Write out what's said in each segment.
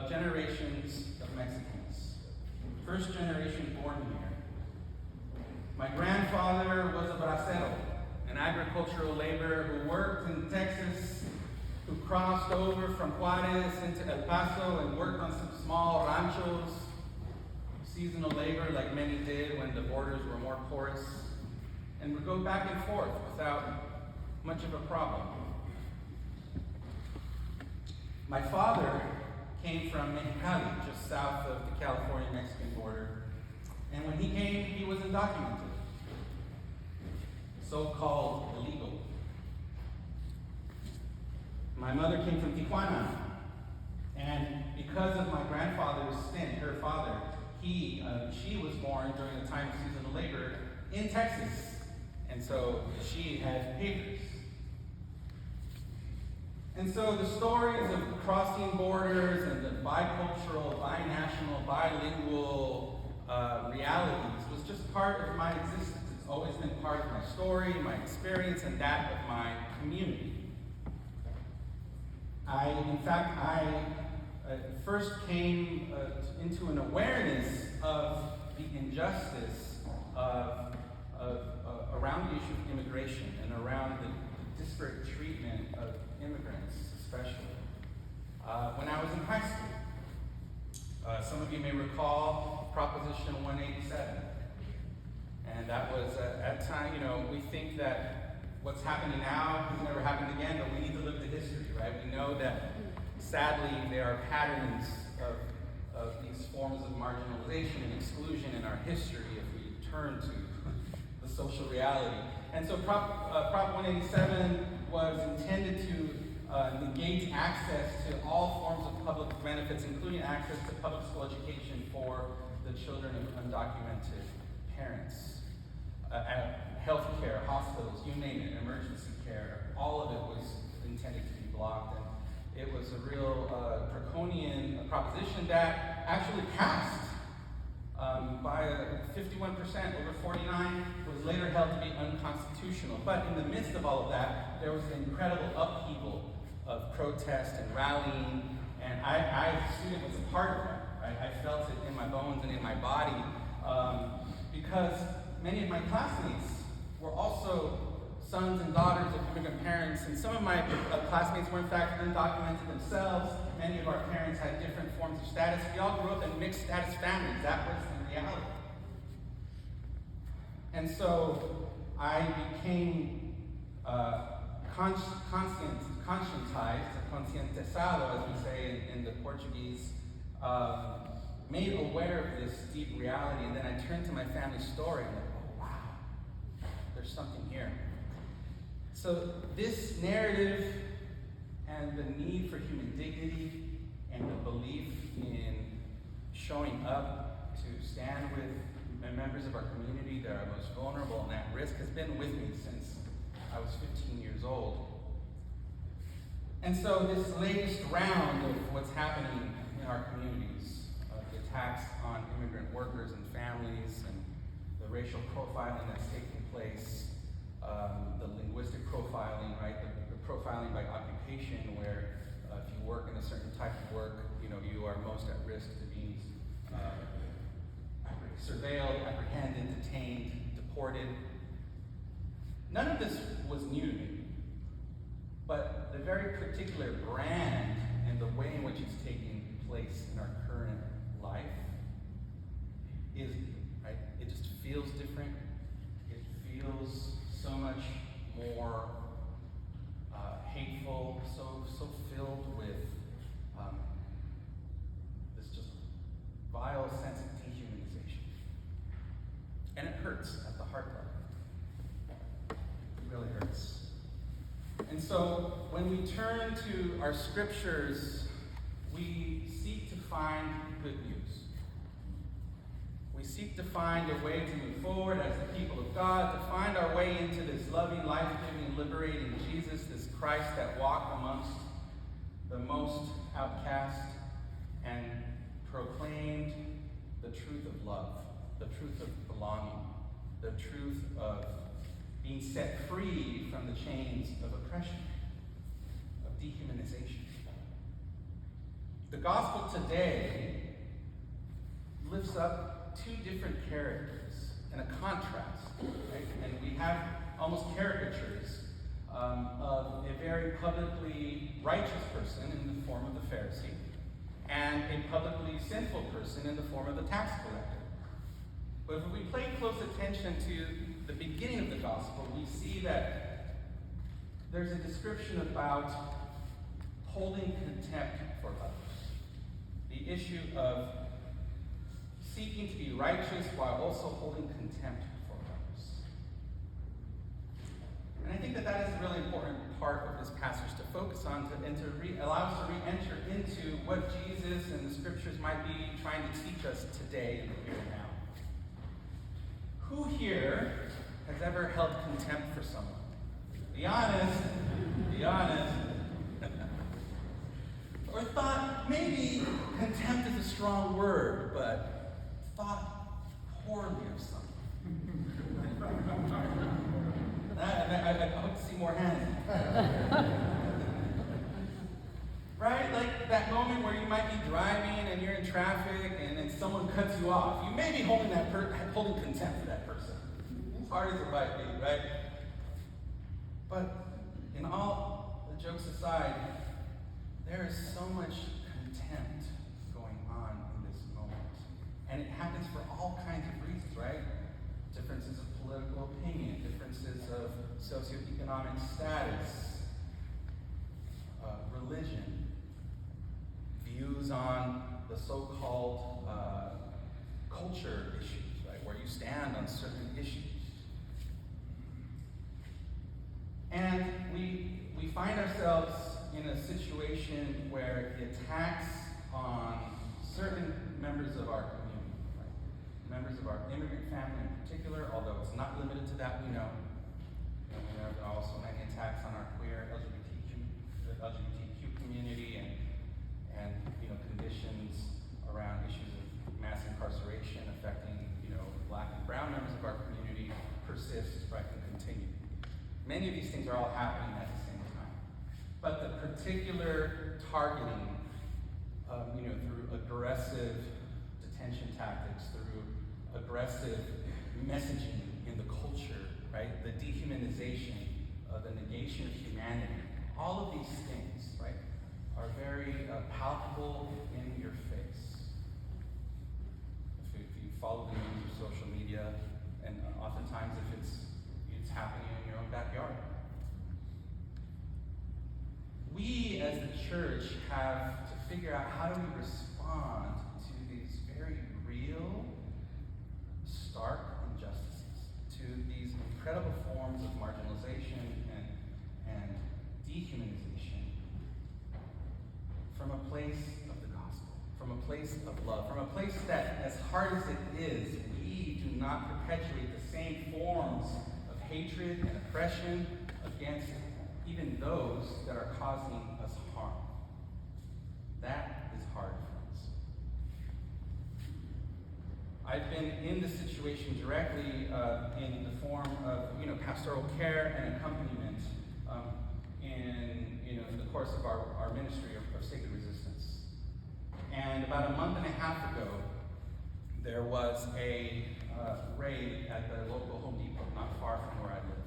of generations of Mexicans. First generation born here. My grandfather was a bracero, an agricultural laborer who worked in Texas, who crossed over from Juarez into El Paso and worked on some small ranchos, seasonal labor like many did when the borders were more porous, and would go back and forth without much of a problem. My father came from Mexicali, just south of the California-Mexican border, and when he came, he was undocumented, so-called illegal. My mother came from Tijuana, and because of my grandfather's stint, her father, she was born during the time of seasonal labor in Texas, and so she had papers. And so the stories of crossing borders and the bicultural, binational, bilingual realities was just part of my existence. It's always been part of my story, my experience, and that of my community. In fact, I first came into an awareness of the injustice around the issue of immigration and around the disparate treatment of immigrants, especially when I was in high school. Some of you may recall Proposition 187. And that was, at the time, we think that what's happening now has never happened again, but we need to look to history, right? We know that, sadly, there are patterns of these forms of marginalization and exclusion in our history if we turn to the social reality. And so Prop 187 was intended to negate access to all forms of public benefits, including access to public school education for the children of undocumented parents. Health care, hospitals, you name it, emergency care, all of it was intended to be blocked. And it was a real draconian proposition that actually passed by 51%, over 49, was later held to be unconstitutional. But in the midst of all of that, there was an incredible upheaval of protest and rallying, and I as a student, was a part of that. Right? I felt it in my bones and in my body, because many of my classmates were also sons and daughters of immigrant parents, and some of my classmates were in fact undocumented themselves. Many of our parents had different forms of status. We all grew up in mixed status families. That was the reality. And so I became conscientizado, as we say in the Portuguese, made aware of this deep reality, and then I turned to my family story and like, oh wow, there's something here. So this narrative and the need for human dignity and the belief in showing up to stand with members of our community that are most vulnerable and at risk has been with me since I was 15 years old. And so this latest round of what's happening in our communities, the attacks on immigrant workers and families, and the racial profiling that's taking place, the linguistic profiling, right? The profiling by occupation, where if you work in a certain type of work, you are most at risk to being surveilled, apprehended, detained, deported. None of this was new to me, but the very particular brand and the way in which it's taking place in our current life is, right? It just feels different. It feels so much more hateful, so filled with this just vile sense of dehumanization. And it hurts at the heart level. It really hurts. And so when we turn to our scriptures, we seek to find good news. We seek to find a way to move forward as the people of God, to find our way into this loving, life-giving, liberating Jesus, this Christ that walked amongst the most outcast and proclaimed the truth of love, the truth of belonging, the truth of being set free from the chains of oppression, of dehumanization. The gospel today lifts up two different characters in a contrast, right? And we have almost caricatures of a very publicly righteous person in the form of the Pharisee, and a publicly sinful person in the form of the tax collector. But if we pay close attention to the beginning of the gospel, we see that there's a description about holding contempt for others. The issue of seeking to be righteous while also holding contempt for others. And I think that that is a really important part of this passage to focus on and to allow us to re-enter into what Jesus and the scriptures might be trying to teach us today in the here and now. Who here has ever held contempt for someone? Be honest. Be honest. Or thought maybe contempt is a strong word, but thought poorly of someone. I hope to see more hands. Right? Like that moment where you might be driving and you're in traffic and then someone cuts you off. You may be holding contempt for that person. As hard as it might be, right? But in all the jokes aside, there is so much contempt going on in this moment. And it happens for all kinds of reasons, right? Differences of political opinion, differences of socioeconomic status, religion, views on the so-called culture issues, right? Where you stand on certain issues. And we find ourselves in a situation where the attacks on certain members of our community, right? Members of our immigrant family in particular, although it's not limited to that, we know. And there are also many attacks on our queer LGBTQ community and conditions around issues of mass incarceration affecting Black and brown members of our community persist, right, and continue. Many of these things are all happening at the same time. But the particular targeting, through aggressive detention tactics, through aggressive messaging in the culture, right? The dehumanization, the negation of humanity, all of these things, right, are very palpable in your face. If you follow the news or social media, and oftentimes if it's happening in your own backyard. We as the church have to figure out how do we respond to these very real, stark injustices, to these incredible forms of marginalization and dehumanization from a place of the gospel, from a place of love, from a place that, as hard as it is, we do not perpetuate the same forms of hatred and oppression against even those that are causing us harm. That is hard, friends. I've been in this situation directly in the form of pastoral care and accompaniment in the course of our ministry of sacred resistance. And about a month and a half ago, there was a raid at the local Home Depot, not far from where I live.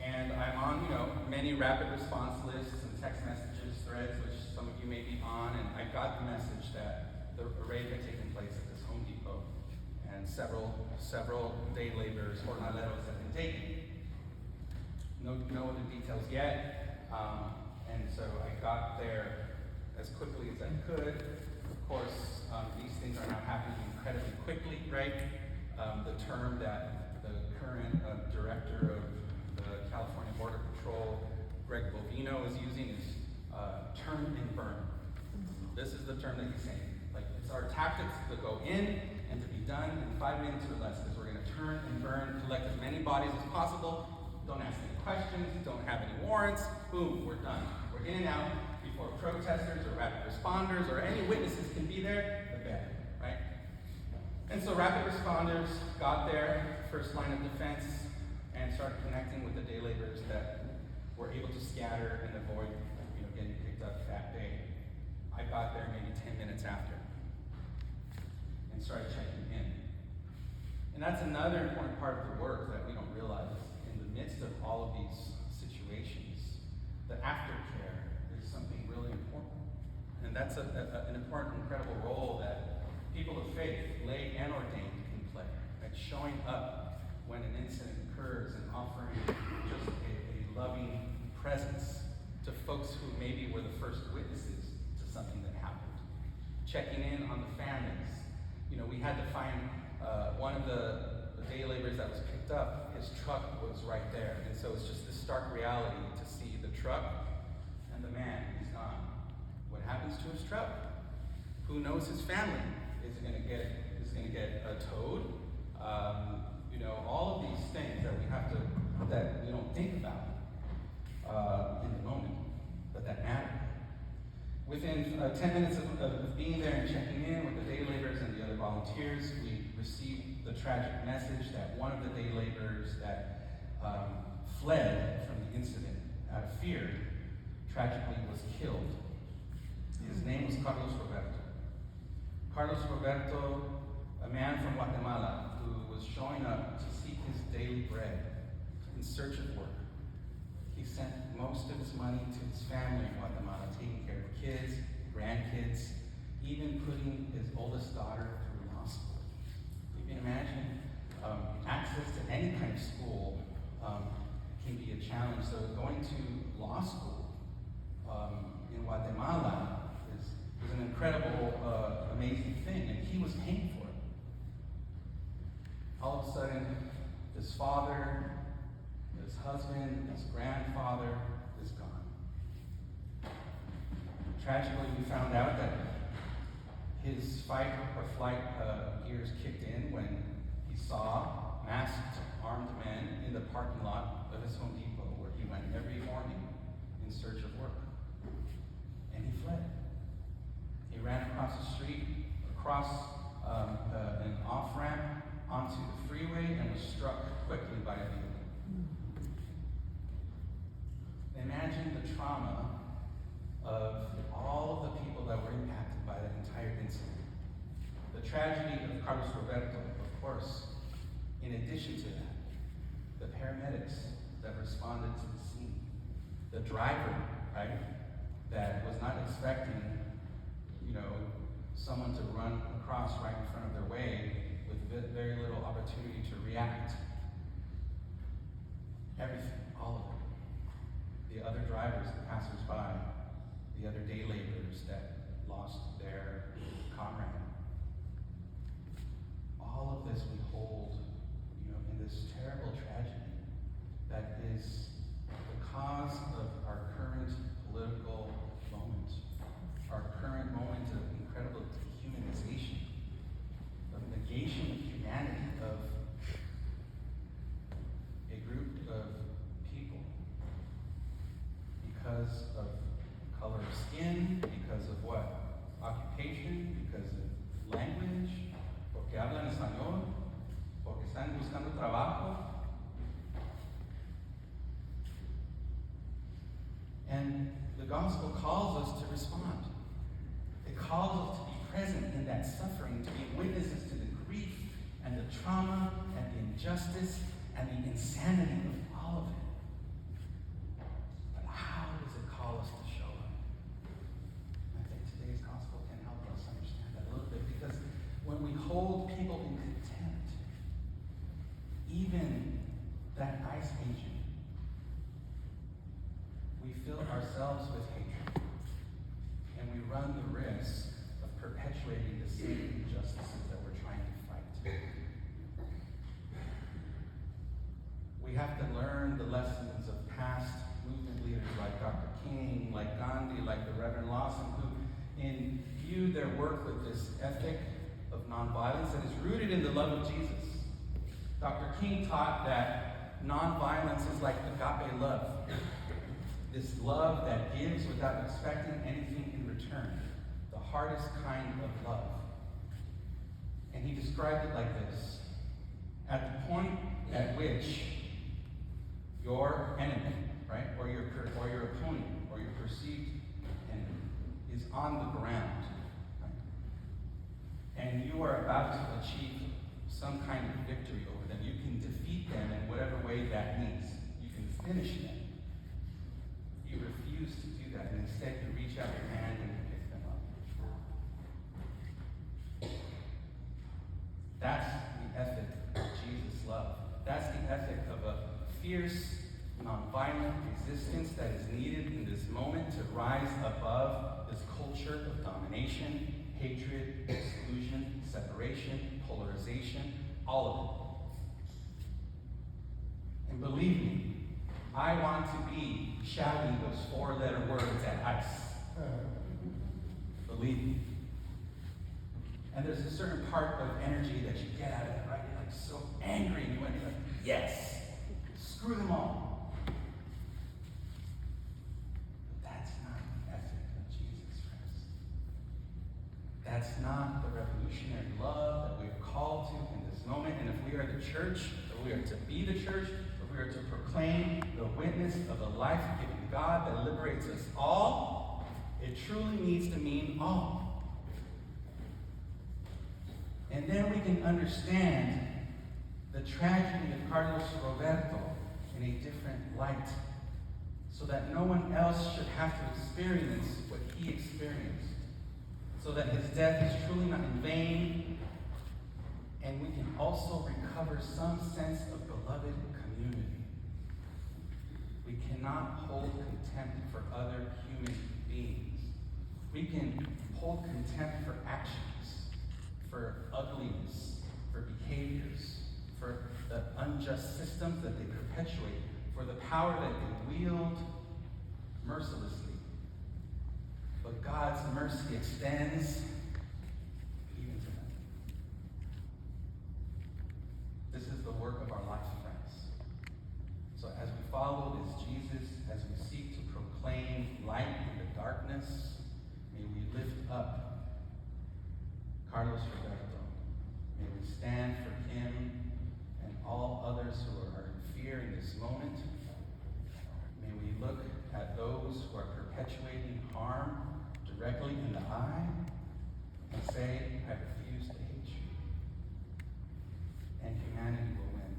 And I'm on, many rapid response lists and text messages, threads, which some of you may be on, and I got the message that the raid had taken place at this Home Depot, and several day laborers, jornaleros, have been taken. No other details yet, and so I got there as quickly as I could. Of course, these things are now happening incredibly quickly, right? The term that the current director of the California Border Patrol, Greg Bovino, is using is turn and burn. This is the term that he's saying. Like, it's our tactics to go in and to be done in 5 minutes or less, because we're going to turn and burn, collect as many bodies as possible, don't ask any questions, don't have any warrants, boom, we're done. We're in and out before protesters or rapid responders or any witnesses can be there, the better, right? And so rapid responders got there, first line of defense, and started connecting with the day laborers that were able to scatter and avoid getting picked up that day. after and started checking in. And that's another important part of the work that we don't realize. In the midst of all of these situations, the aftercare is something really important. And that's an important, incredible role that people of faith, lay and ordained, can play. At showing up when an incident occurs and offering just a loving presence to folks who maybe were the first witnesses to something that happened. Checking in on the families. You know, we had to find one of the day laborers that was picked up, his truck was right there. And so it's just this stark reality to see the truck and the man, he's gone. What happens to his truck? Who knows his family? Is it going to get towed? You know, all of these things that we don't think about in the moment, but that matter. Within 10 minutes of being there and checking in with the day laborers and the other volunteers, we received the tragic message that one of the day laborers that fled from the incident out of fear tragically was killed. His name was Carlos Roberto. Carlos Roberto, a man from Guatemala who was showing up to seek his daily bread in search of work. He sent most of his money to his family in Guatemala, taking care of kids, grandkids, even putting his oldest daughter through law school. You can imagine access to any kind of school can be a challenge. So going to law school in Guatemala is an incredible, amazing thing, and he was paying for it. All of a sudden, his father, his husband, his grandfather is gone. Tragically, we found out that his fight or flight gears kicked in when he saw masked, armed men in the parking lot of his Home Depot, where he went every morning in search of work. And he fled. He ran across the street, across an off-ramp onto the freeway, and was struck quickly by a vehicle. Imagine the trauma of all of the people that were impacted by that entire incident. The tragedy of Carlos Roberto, of course. In addition to that, the paramedics that responded to the scene. The driver, right, that was not expecting, someone to run across right in front of their way with very little opportunity to react. Everything, all of it. The other drivers, the passersby, the other day laborers that lost their comrade. All of this we hold, in this terrible tragedy that is the cause of our current political moment, our current moment of incredible dehumanization, of negation of humanity, of a group of people because of color of skin, because of what? Occupation, because of language, porque hablan español, porque están buscando trabajo. And the gospel calls us to respond. It calls us to be present in that suffering, to be witnesses to the grief and the trauma and the injustice and the insanity of all of it. But how does it call us to show up? I think today's gospel can help us understand that a little bit, because when we hold people in contempt, even that ICE agent, we fill ourselves with hatred, and we run the risk of perpetuating the same injustices that we're trying to fight. We have to learn the lessons of past movement leaders like Dr. King, like Gandhi, like the Reverend Lawson, who imbued their work with this ethic of nonviolence that is rooted in the love of Jesus. Dr. King taught that nonviolence is like agape love. This love that gives without expecting anything in return. The hardest kind of love. And he described it like this. At the point at which your enemy, right, or your opponent, or your perceived enemy, is on the ground, right, and you are about to achieve some kind of victory over them. You can defeat them in whatever way that means. You can finish them. You refuse to do that, and instead you reach out your hand and you pick them up. That's the ethic of Jesus' love. That's the ethic of a fierce, nonviolent resistance that is needed in this moment to rise above this culture of domination, hatred, exclusion, separation, polarization, all of it. And believe me, I want to be shouting those four-letter words at ICE. Believe me. And there's a certain part of energy that you get out of it, right? You're like so angry, and you want to be like, yes, screw them all. But that's not the ethic of Jesus Christ. That's not the revolutionary love that we're called to in this moment. And if we are the church, if we are to be the church, if we are to proclaim the witness of a life-giving God that liberates us all, it truly needs to mean all. And then we can understand the tragedy of Carlos Roberto in a different light, so that no one else should have to experience what he experienced, so that his death is truly not in vain, and we can also recover some sense of beloved community. We cannot hold contempt for other human beings. We can hold contempt for actions, for ugliness, for behaviors, for the unjust systems that they perpetuate, for the power that they wield mercilessly. But God's mercy extends even to them. This is the work of our life, friends. So as we follow this Jesus, as we seek to proclaim light in the darkness, may we lift up Carlos Roberto. May we stand for him and all others who are in fear in this moment. May we look at those who are perpetuating harm directly in the eye and say, I refuse to hate you. And humanity will win.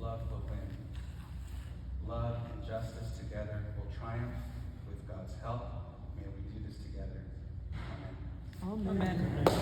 Love will win. Love and justice together will triumph with God's help. May we do this together. Amen. Amen.